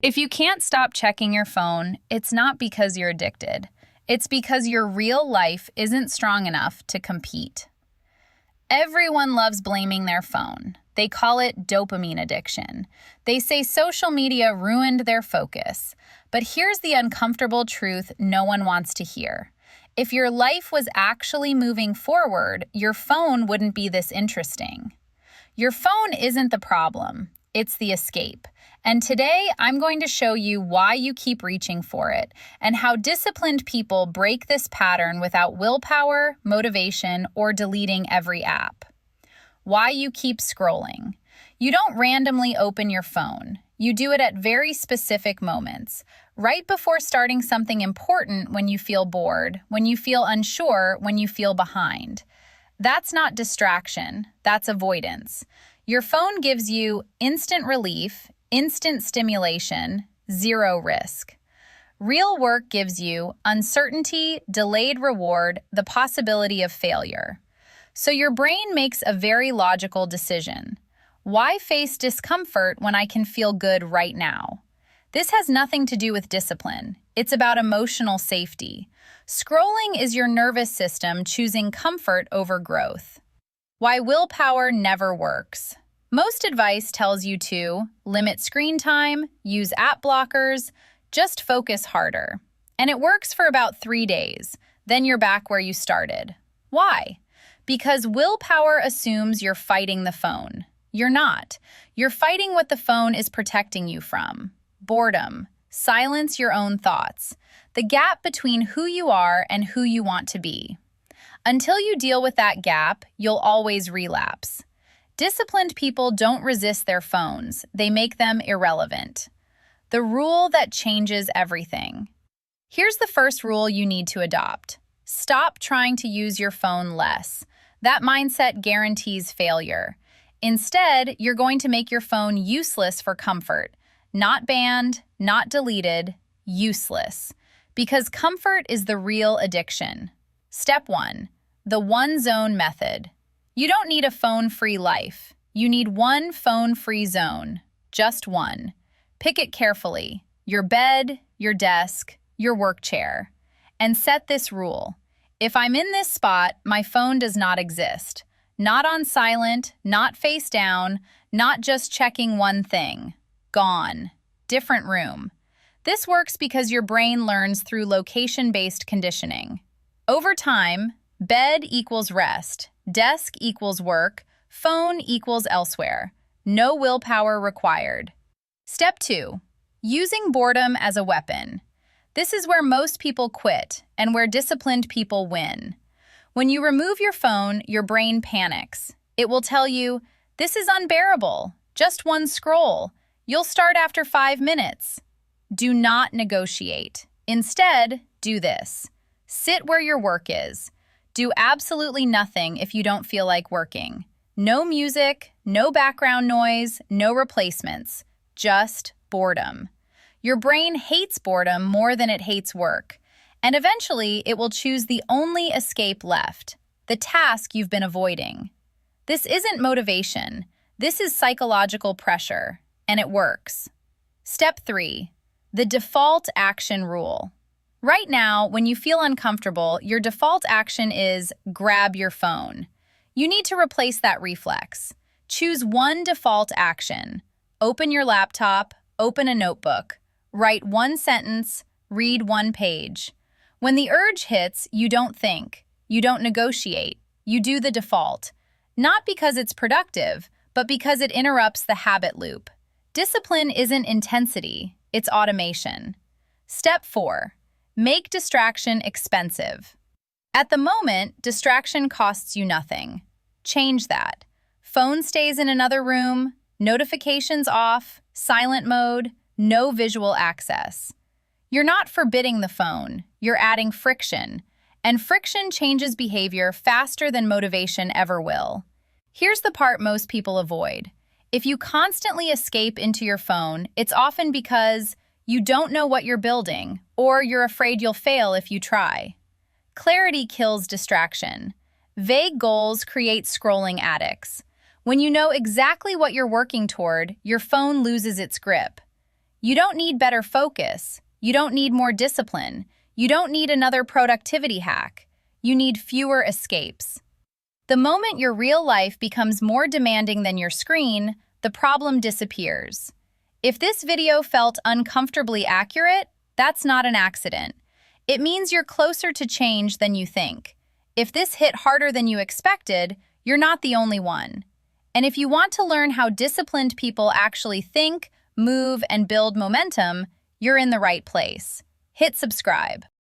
If you can't stop checking your phone, it's not because you're addicted. It's because your real life isn't strong enough to compete. Everyone loves blaming their phone. They call it dopamine addiction. They say social media ruined their focus. But here's the uncomfortable truth no one wants to hear. If your life was actually moving forward, your phone wouldn't be this interesting. Your phone isn't the problem, it's the escape. And today, I'm going to show you why you keep reaching for it and how disciplined people break this pattern without willpower, motivation, or deleting every app. Why you keep scrolling. You don't randomly open your phone. You do it at very specific moments. Right before starting something important, when you feel bored, when you feel unsure, when you feel behind. That's not distraction, that's avoidance. Your phone gives you instant relief, instant stimulation, zero risk. Real work gives you uncertainty, delayed reward, the possibility of failure. So your brain makes a very logical decision. Why face discomfort when I can feel good right now? This has nothing to do with discipline. It's about emotional safety. Scrolling is your nervous system choosing comfort over growth. Why willpower never works. Most advice tells you to limit screen time, use app blockers, just focus harder. And it works for about 3 days. Then you're back where you started. Why? Because willpower assumes you're fighting the phone. You're not. You're fighting what the phone is protecting you from. Boredom. Silence your own thoughts. The gap between who you are and who you want to be. Until you deal with that gap, you'll always relapse. Disciplined people don't resist their phones. They make them irrelevant. The rule that changes everything. Here's the first rule you need to adopt. Stop trying to use your phone less. That mindset guarantees failure. Instead, you're going to make your phone useless for comfort. Not banned, not deleted, useless. Because comfort is the real addiction. Step 1. The one-zone method. You don't need a phone-free life. You need one phone-free zone. Just one. Pick it carefully. Your bed, your desk, your work chair. And set this rule. If I'm in this spot, my phone does not exist. Not on silent, not face down, not just checking one thing. Gone. Different room. This works because your brain learns through location-based conditioning. Over time, bed equals rest, desk equals work, phone equals elsewhere. No willpower required. Step 2. Using boredom as a weapon. This is where most people quit and where disciplined people win. When you remove your phone, your brain panics. It will tell you, this is unbearable, just one scroll. You'll start after 5 minutes. Do not negotiate. Instead, do this. Sit where your work is. Do absolutely nothing if you don't feel like working. No music, no background noise, no replacements. Just boredom. Your brain hates boredom more than it hates work. And eventually, it will choose the only escape left, the task you've been avoiding. This isn't motivation. This is psychological pressure, and it works. Step 3. The default action rule. Right now, when you feel uncomfortable, your default action is grab your phone. You need to replace that reflex. Choose one default action. Open your laptop, open a notebook, write one sentence, read one page. When the urge hits, you don't think, you don't negotiate, you do the default. Not because it's productive, but because it interrupts the habit loop. Discipline isn't intensity, it's automation. Step 4. Make distraction expensive. At the moment, distraction costs you nothing. Change that. Phone stays in another room, notifications off, silent mode, no visual access. You're not forbidding the phone, you're adding friction. And friction changes behavior faster than motivation ever will. Here's the part most people avoid. If you constantly escape into your phone, it's often because you don't know what you're building, or you're afraid you'll fail if you try. Clarity kills distraction. Vague goals create scrolling addicts. When you know exactly what you're working toward, your phone loses its grip. You don't need better focus. You don't need more discipline. You don't need another productivity hack. You need fewer escapes. The moment your real life becomes more demanding than your screen, the problem disappears. If this video felt uncomfortably accurate, that's not an accident. It means you're closer to change than you think. If this hit harder than you expected, you're not the only one. And if you want to learn how disciplined people actually think, move, and build momentum, you're in the right place. Hit subscribe.